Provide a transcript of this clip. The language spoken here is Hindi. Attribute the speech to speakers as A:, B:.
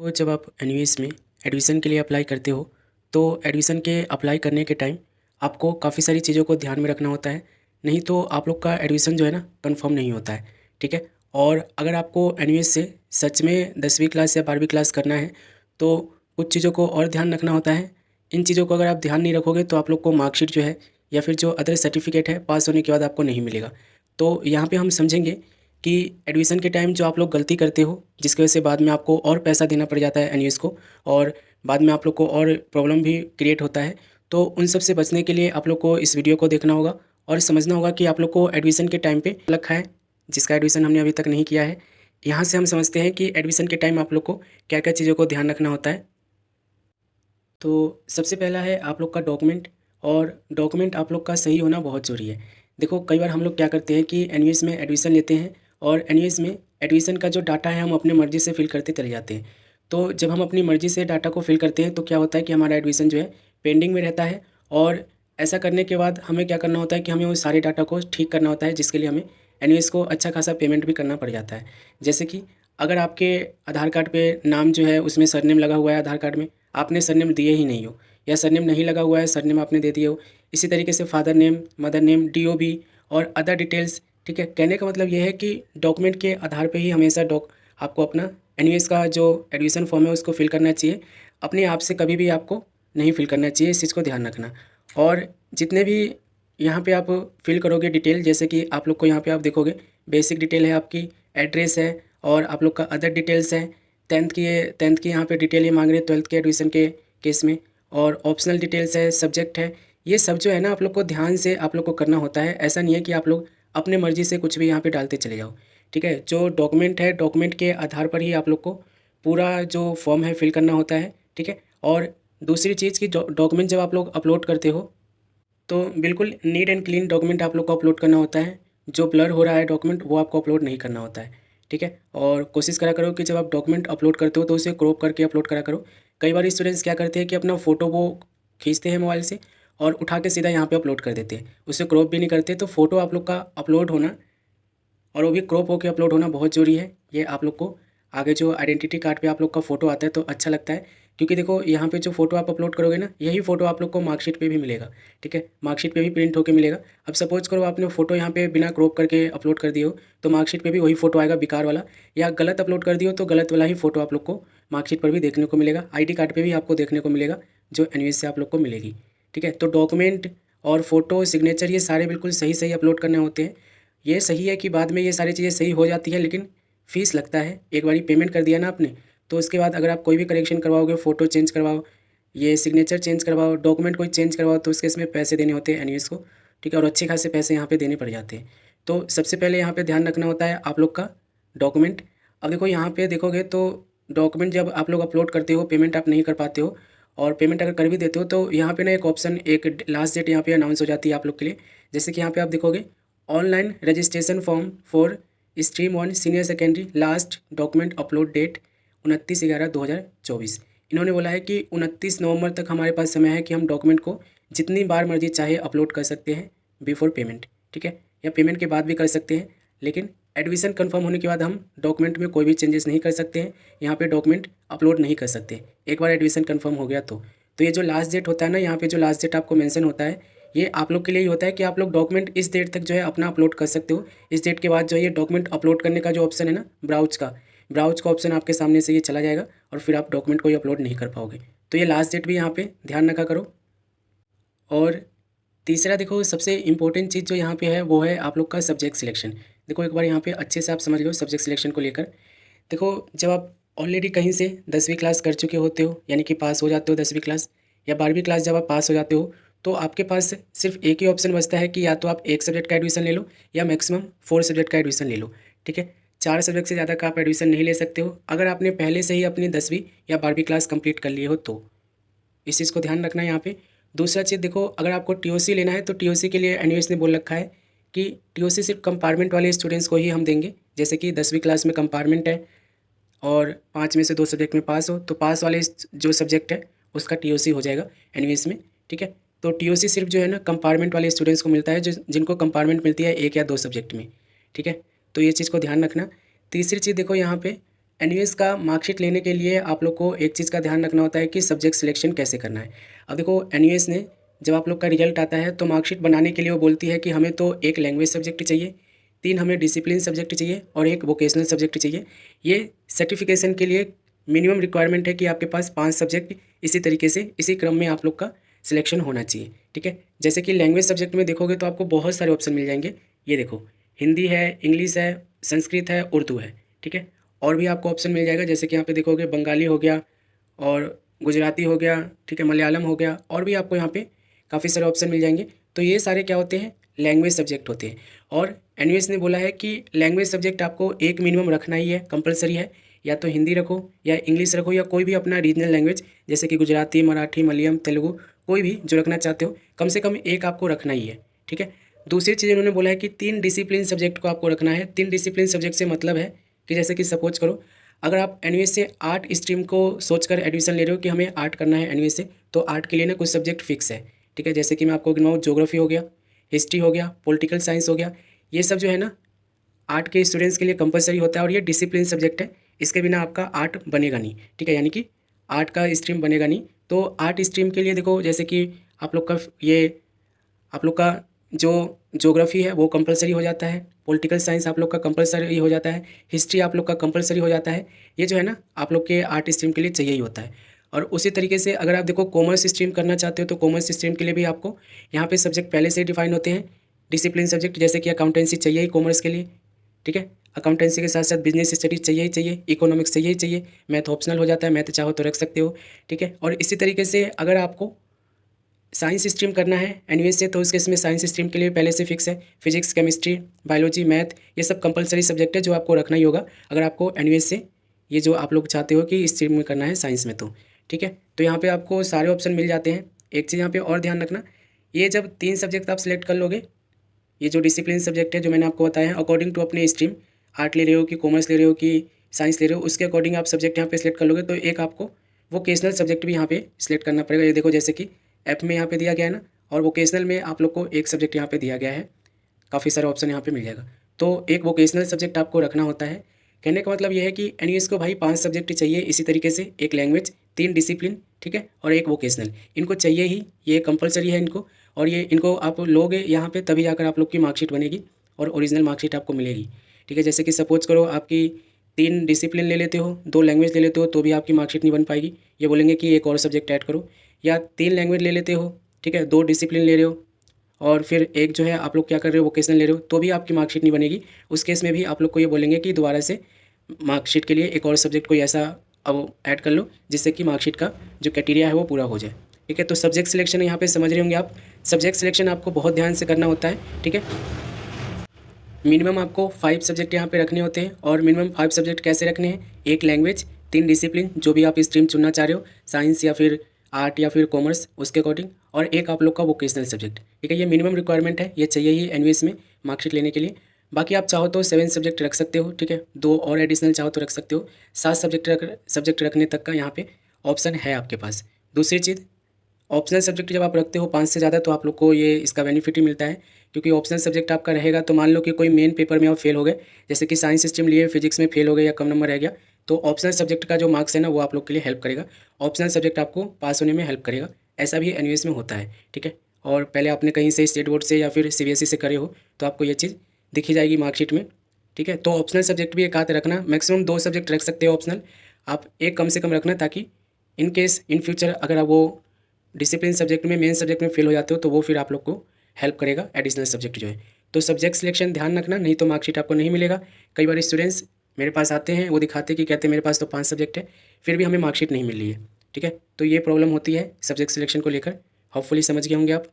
A: तो जब आप एनयूएस में एडमिशन के लिए अप्लाई करते हो तो एडमिशन के अप्लाई करने के टाइम आपको काफ़ी सारी चीज़ों को ध्यान में रखना होता है। नहीं तो आप लोग का एडमिशन जो है ना कंफर्म नहीं होता है। ठीक है। और अगर आपको एनयूएस से सच में 10वीं क्लास या 12वीं क्लास करना है तो कुछ चीज़ों को और ध्यान रखना होता है। इन चीज़ों को अगर आप ध्यान नहीं रखोगे तो आप लोग को मार्कशीट जो है या फिर जो अदर सर्टिफिकेट है पास होने के बाद आपको नहीं मिलेगा। तो यहाँ पे हम समझेंगे कि एडमिशन के टाइम जो आप लोग गलती करते हो जिसकी वजह से बाद में आपको और पैसा देना पड़ जाता है एनयूएस को, और बाद में आप लोग को और प्रॉब्लम भी क्रिएट होता है। तो उन सब से बचने के लिए आप लोग को इस वीडियो को देखना होगा और समझना होगा कि आप लोग को एडमिशन के टाइम पे रखा है जिसका एडमिशन हमने अभी तक नहीं किया है। यहाँ से हम समझते हैं कि एडमिशन के टाइम आप लोग को क्या क्या चीज़ों को ध्यान रखना होता है। तो सबसे पहला है आप लोग का डॉक्यूमेंट, और डॉक्यूमेंट आप लोग का सही होना बहुत ज़रूरी है। देखो कई बार हम लोग क्या करते हैं कि एनयूएस में एडमिशन लेते हैं और एनयूएस में एडमिशन का जो डाटा है हम अपने मर्ज़ी से फिल करते चले जाते हैं। तो जब हम अपनी मर्ज़ी से डाटा को फिल करते हैं तो क्या होता है कि हमारा एडमिशन जो है पेंडिंग में रहता है। और ऐसा करने के बाद हमें क्या करना होता है कि हमें वो सारे डाटा को ठीक करना होता है, जिसके लिए हमें एनयूएस को अच्छा खासा पेमेंट भी करना पड़ जाता है। जैसे कि अगर आपके आधार कार्ड पे नाम जो है उसमें सरनेम लगा हुआ है, आधार कार्ड में आपने सरनेम दिए ही नहीं हो, या सरनेम नहीं लगा हुआ है सरनेम आपने दे दिए हो, इसी तरीके से father name, mother name, DOB और अदर डिटेल्स। ठीक है। कहने का मतलब ये है कि डॉक्यूमेंट के आधार पे ही हमेशा आपको अपना एनयूएस का जो एडमिशन फॉर्म है उसको फिल करना चाहिए। अपने आप से कभी भी आपको नहीं फिल करना चाहिए, इस चीज़ को ध्यान रखना। और जितने भी यहाँ पे आप फिल करोगे डिटेल, जैसे कि आप लोग को यहाँ पे आप देखोगे बेसिक डिटेल है, आपकी एड्रेस है, और आप लोग का अदर डिटेल्स है। टेंथ की यहाँ पे डिटेल ये मांग रहे हैं ट्वेल्थ के एडमिशन के केस में, और ऑप्शनल डिटेल्स है, सब्जेक्ट है। ये सब जो है ना आप लोग को ध्यान से आप लोग को करना होता है। ऐसा नहीं है कि आप लोग अपने मर्ज़ी से कुछ भी यहाँ पे डालते चले जाओ। ठीक है। जो डॉक्यूमेंट है डॉक्यूमेंट के आधार पर ही आप लोग को पूरा जो फॉर्म है फिल करना होता है। ठीक है। और दूसरी चीज़ की डॉक्यूमेंट जब आप लोग अपलोड करते हो तो बिल्कुल नीट एंड क्लीन डॉक्यूमेंट आप लोग को अपलोड करना होता है। जो ब्लर हो रहा है डॉक्यूमेंट वो आपको अपलोड नहीं करना होता है। ठीक है। और कोशिश करा करो कि जब आप डॉक्यूमेंट अपलोड करते हो तो उसे क्रॉप करके अपलोड करा करो। कई बार स्टूडेंट्स क्या करते हैं कि अपना फ़ोटो वो खींचते हैं मोबाइल से और उठा के सीधा यहाँ पे अपलोड कर देते हैं, उसे क्रॉप भी नहीं करते। तो फ़ोटो आप लोग का अपलोड होना, और वो भी क्रॉप होकर अपलोड होना बहुत ज़रूरी है। ये आप लोग को आगे जो आइडेंटिटी कार्ड पे आप लोग का फ़ोटो आता है तो अच्छा लगता है, क्योंकि देखो यहाँ पे जो फ़ोटो आप अपलोड करोगे ना यही फ़ोटो आप लोग को मार्कशीट पे भी मिलेगा। ठीक है। मार्कशीट पे भी प्रिंट होकर मिलेगा। अब सपोज करो आपने फ़ोटो यहाँ पे बिना क्रॉप करके अपलोड कर दिए हो तो मार्कशीट पे भी वही फ़ोटो आएगा बेकार वाला, या गलत अपलोड कर दियो तो गलत वाला ही फ़ोटो आप लोग को मार्कशीट पर भी देखने को मिलेगा, ID कार्ड पर भी आपको देखने को मिलेगा जो एनयूएस से आप लोग को मिलेगी। ठीक है। तो डॉक्यूमेंट और फ़ोटो सिग्नेचर ये सारे बिल्कुल सही सही अपलोड करने होते हैं। ये सही है कि बाद में ये सारी चीज़ें सही हो जाती है, लेकिन फ़ीस लगता है। एक बारी पेमेंट कर दिया ना आपने तो उसके बाद अगर आप कोई भी करेक्शन करवाओगे, फ़ोटो चेंज करवाओ, ये सिग्नेचर चेंज करवाओ, डॉक्यूमेंट कोई चेंज करवाओ, तो उसके इसमें पैसे देने होते हैं एनयूएस को। ठीक है। और अच्छे खासे पैसे यहाँ पे देने पड़ जाते हैं। तो सबसे पहले यहाँ पे ध्यान रखना होता है आप लोग का डॉक्यूमेंट। अब देखो यहाँ पे देखोगे तो डॉक्यूमेंट जब आप लोग अपलोड करते हो पेमेंट आप नहीं कर पाते हो, और पेमेंट अगर कर भी देते हो तो यहाँ पे ना एक ऑप्शन, एक लास्ट डेट यहाँ पे अनाउंस हो जाती है आप लोग के लिए। जैसे कि यहाँ पे आप देखोगे online registration form for stream 1 senior secondary, last document upload date 29/11/2024। इन्होंने बोला है कि 29 नवंबर तक हमारे पास समय है कि हम डॉक्यूमेंट को जितनी बार मर्जी चाहे अपलोड कर सकते हैं बिफोर पेमेंट। ठीक है। या पेमेंट के बाद भी कर सकते हैं, लेकिन एडमिशन कंफर्म होने के बाद हम डॉक्यूमेंट में कोई भी चेंजेस नहीं कर सकते हैं। यहाँ पे डॉक्यूमेंट अपलोड नहीं कर सकते एक बार एडमिशन कंफर्म हो गया तो ये जो लास्ट डेट होता है ना, यहाँ पे जो लास्ट डेट आपको मेंशन होता है ये आप लोग के लिए ही होता है कि आप लोग डॉक्यूमेंट इस डेट तक जो है अपना अपलोड कर सकते हो। इस डेट के बाद जो है ये डॉक्यूमेंट अपलोड करने का जो ऑप्शन है ना ब्राउज का ऑप्शन आपके सामने से ये चला जाएगा और फिर आप डॉक्यूमेंट को ही अपलोड नहीं कर पाओगे। तो ये लास्ट डेट भी यहाँ पे ध्यान रखा करो। और तीसरा देखो सबसे इम्पोर्टेंट चीज़ जो यहाँ पे है वो है आप लोग का सब्जेक्ट सिलेक्शन। देखो एक बार यहाँ पे अच्छे से आप समझ लो सब्जेक्ट सिलेक्शन को लेकर। देखो जब आप ऑलरेडी कहीं से 10वीं क्लास कर चुके होते हो, यानी कि पास हो जाते हो 10वीं क्लास या 12वीं क्लास, जब आप पास हो जाते हो तो आपके पास सिर्फ एक ही ऑप्शन बचता है कि या तो आप एक सब्जेक्ट का एडमिशन ले लो या मैक्सिमम 4 सब्जेक्ट का एडमिशन ले लो। ठीक है। 4 सब्जेक्ट से ज़्यादा का आप एडमिशन नहीं ले सकते हो अगर आपने पहले से ही अपनी 10वीं या 12वीं क्लास कंप्लीट कर लिए हो तो। इस चीज़ को ध्यान रखना है यहाँ पे। दूसरा चीज़ देखो, अगर आपको टीओसी लेना है तो टीओसी के लिए एनयूएस ने बोल रखा है कि टीओसी सिर्फ कंपार्टमेंट वाले स्टूडेंट्स को ही हम देंगे। जैसे कि 10वीं क्लास में कंपार्टमेंट है और 5 में से 2 सब्जेक्ट में पास हो तो पास वाले जो सब्जेक्ट है उसका टीओसी हो जाएगा एनयूएस में। ठीक है। तो टीओसी सिर्फ जो है ना कंपार्टमेंट वाले स्टूडेंट्स को मिलता है जो जिनको कंपार्टमेंट मिलती है 1 या 2 सब्जेक्ट में। ठीक है। तो ये चीज़ को ध्यान रखना। तीसरी चीज़ देखो यहाँ पे एनयूएस का मार्कशीट लेने के लिए आप लोग को एक चीज़ का ध्यान रखना होता है कि सब्जेक्ट सिलेक्शन कैसे करना है। अब देखो एनयूएस ने जब आप लोग का रिजल्ट आता है तो मार्कशीट बनाने के लिए वो बोलती है कि हमें तो एक लैंग्वेज सब्जेक्ट चाहिए, 3 हमें डिसिप्लिन सब्जेक्ट चाहिए और एक वोकेशनल सब्जेक्ट चाहिए। ये सर्टिफिकेशन के लिए मिनिमम रिक्वायरमेंट है कि आपके पास 5 सब्जेक्ट इसी तरीके से इसी क्रम में आप लोग का सिलेक्शन होना चाहिए, ठीक है। जैसे कि लैंग्वेज सब्जेक्ट में देखोगे तो आपको बहुत सारे ऑप्शन मिल जाएंगे। ये देखो, हिंदी है, इंग्लिश है, संस्कृत है, उर्दू है, ठीक है। और भी आपको ऑप्शन मिल जाएगा, जैसे कि यहाँ पे देखोगे बंगाली हो गया और गुजराती हो गया, ठीक है, मलयालम हो गया, और भी आपको यहाँ पे काफ़ी सारे ऑप्शन मिल जाएंगे। तो ये सारे क्या होते हैं, लैंग्वेज सब्जेक्ट होते हैं। और एनयूएस ने बोला है कि लैंग्वेज सब्जेक्ट आपको एक मिनिमम रखना ही है, कंपलसरी है। या तो हिंदी रखो या इंग्लिश रखो या कोई भी अपना रीजनल लैंग्वेज जैसे कि गुजराती, मराठी, मलयालम, तेलुगु, कोई भी जो रखना चाहते हो, कम से कम एक आपको रखना ही है, ठीक है। दूसरी चीज़ उन्होंने बोला है कि 3 डिसिप्लिन सब्जेक्ट को आपको रखना है। 3 डिसिप्लिन सब्जेक्ट से मतलब है कि जैसे कि सपोज करो अगर आप एनयूएस से आर्ट स्ट्रीम को सोचकर एडमिशन ले रहे हो कि हमें आर्ट करना है एनयूएस से, तो आर्ट के लिए ना कुछ सब्जेक्ट फिक्स है, ठीक है। जैसे कि मैं आपको गिनवाऊँ, ज्योग्राफी हो गया, हिस्ट्री हो गया, पॉलिटिकल साइंस हो गया, ये सब जो है ना आर्ट के स्टूडेंट्स के लिए कंपलसरी होता है और ये डिसिप्लिन सब्जेक्ट है। इसके बिना आपका आर्ट बनेगा नहीं, ठीक है, यानी कि आर्ट का स्ट्रीम बनेगा नहीं। तो आर्ट स्ट्रीम के लिए देखो, जैसे कि आप लोग का ये आप लोग का जो ज्योग्राफी है वो कंपलसरी हो जाता है, पॉलिटिकल साइंस आप लोग का कंपलसरी हो जाता है, हिस्ट्री आप लोग का कंपलसरी हो जाता है। ये जो है ना आप लोग के आर्ट स्ट्रीम के लिए चाहिए ही होता है। और उसी तरीके से अगर आप देखो कॉमर्स स्ट्रीम करना चाहते हो तो कॉमर्स स्ट्रीम के लिए भी आपको यहाँ पे सब्जेक्ट पहले से ही डिफाइन होते हैं, डिसिप्लिन सब्जेक्ट, जैसे कि अकाउंटेंसी चाहिए ही कॉमर्स के लिए, ठीक है। अकाउंटेंसी के साथ साथ बिजनेस स्टडीज चाहिए ही चाहिए, इकोनॉमिक्स चाहिए ही चाहिए, मैथ ऑप्शनल हो जाता है, मैथ चाहो तो रख सकते हो, ठीक है। और इसी तरीके से अगर आपको साइंस स्ट्रीम करना है एनयूएस से तो उसके इसमें साइंस स्ट्रीम के लिए पहले से फिक्स है, फिजिक्स, केमिस्ट्री, बायोलॉजी, मैथ, ये सब कंपलसरी सब्जेक्ट है जो आपको रखना ही होगा अगर आपको एनयूएस से ये जो आप लोग चाहते हो कि स्ट्रीम में करना है साइंस में, तो ठीक है। तो यहाँ पे आपको सारे ऑप्शन मिल जाते हैं। एक चीज़ यहाँ पे और ध्यान रखना, ये जब 3 सब्जेक्ट आप सिलेक्ट कर लोगे, ये जो डिसिप्लिन सब्जेक्ट है जो मैंने आपको बताया है अकॉर्डिंग टू अपने स्ट्रीम, आर्ट ले रहे हो कि कॉमर्स ले रहे हो कि साइंस ले रहे हो, उसके अकॉर्डिंग आप सब्जेक्ट यहाँ पे सिलेक्ट कर लोगे। तो एक आपको वोकेशनल सब्जेक्ट भी यहाँ पे सिलेक्ट करना पड़ेगा। ये देखो जैसे कि ऐप में यहाँ पे दिया गया है ना, और वोकेशनल में आप लोग को एक सब्जेक्ट यहाँ पे दिया गया है, काफ़ी सारे ऑप्शन यहाँ पे मिल जाएगा। तो एक वोकेशनल सब्जेक्ट आपको रखना होता है। कहने का मतलब यह है कि एनयूएस को भाई 5 सब्जेक्ट चाहिए, इसी तरीके से एक लैंग्वेज, 3 डिसिप्लिन, ठीक है, और एक वोकेशनल, इनको चाहिए ही, ये कंपलसरी है इनको। और ये इनको आप लोगे यहाँ पे तभी जाकर आप लोग की मार्कशीट बनेगी और ओरिजिनल मार्कशीट आपको मिलेगी, ठीक है। जैसे कि सपोज करो आपकी 3 डिसिप्लिन ले लेते हो, 2 लैंग्वेज ले लेते हो तो भी आपकी मार्कशीट नहीं बन पाएगी, ये बोलेंगे कि एक और सब्जेक्ट ऐड करो। या 3 लैंग्वेज ले लेते हो, ठीक है, 2 डिसिप्लिन ले रहे हो और फिर एक जो है आप लोग क्या कर रहे हो, वोकेशनल ले रहे हो, तो भी आपकी मार्कशीट नहीं बनेगी। उस केस में भी आप लोग को ये बोलेंगे कि दोबारा से मार्कशीट के लिए एक और सब्जेक्ट कोई ऐसा अब ऐड कर लो जिससे कि मार्कशीट का जो क्राइटेरिया है वो पूरा हो जाए, ठीक है। तो सब्जेक्ट सिलेक्शन यहाँ पे समझ रहे होंगे आप, सब्जेक्ट सिलेक्शन आपको बहुत ध्यान से करना होता है, ठीक है। मिनिमम आपको 5 सब्जेक्ट यहाँ पे रखने होते हैं। और मिनिमम 5 सब्जेक्ट कैसे रखने हैं, एक लैंग्वेज, 3 डिसिप्लिन जो भी आप स्ट्रीम चुनना चाह रहे हो, साइंस या फिर आर्ट या फिर कॉमर्स उसके अकॉर्डिंग, और एक आप लोग का वोकेशनल सब्जेक्ट, ठीक है। ये मिनिमम रिक्वायरमेंट है, ये चाहिए ही एनयूएस में मार्कशीट लेने के लिए। बाकी आप चाहो तो 7 सब्जेक्ट रख सकते हो, ठीक है, 2 और एडिशनल चाहो तो रख सकते हो, 7 सब्जेक्ट रखने तक का यहाँ पे ऑप्शन है आपके पास। दूसरी चीज़, ऑप्शनल सब्जेक्ट जब आप रखते हो 5 से ज़्यादा तो आप लोग को ये इसका बेनिफिट ही मिलता है, क्योंकि ऑप्शनल सब्जेक्ट आपका रहेगा तो मान लो कि कोई मेन पेपर में आप फेल हो गए, जैसे कि साइंस स्ट्रीम लिए फिजिक्स में फेल हो गए या कम नंबर रह गया, तो ऑप्शनल सब्जेक्ट का जो मार्क्स है ना वो आप लोग के लिए हेल्प करेगा, ऑप्शनल सब्जेक्ट आपको पास होने में हेल्प करेगा। ऐसा भी एनयूएस में होता है, ठीक है। और पहले आपने कहीं से स्टेट बोर्ड से या फिर सीबीएसई से करे हो तो आपको ये चीज़ दिखी जाएगी मार्कशीट में, ठीक है। तो ऑप्शनल सब्जेक्ट भी एक आध रखना, मैक्सिमम 2 सब्जेक्ट रख सकते हो ऑप्शनल, आप एक कम से कम रखना, ताकि इन केस इन फ्यूचर अगर आप वो डिसिप्लिन सब्जेक्ट में मेन सब्जेक्ट में फेल हो जाते हो तो वो फिर आप लोग को हेल्प करेगा एडिशनल सब्जेक्ट जो है। तो सब्जेक्ट सिलेक्शन ध्यान रखना, नहीं तो मार्कशीट आपको नहीं मिलेगा। कई बार स्टूडेंट्स मेरे पास आते हैं, वो दिखाते कि कहते हैं मेरे पास तो 5 सब्जेक्ट है, फिर भी हमें मार्कशीट नहीं मिल रही है, ठीक है। तो ये प्रॉब्लम होती है सब्जेक्ट सिलेक्शन को लेकर। होपफुली समझ गए होंगे आप।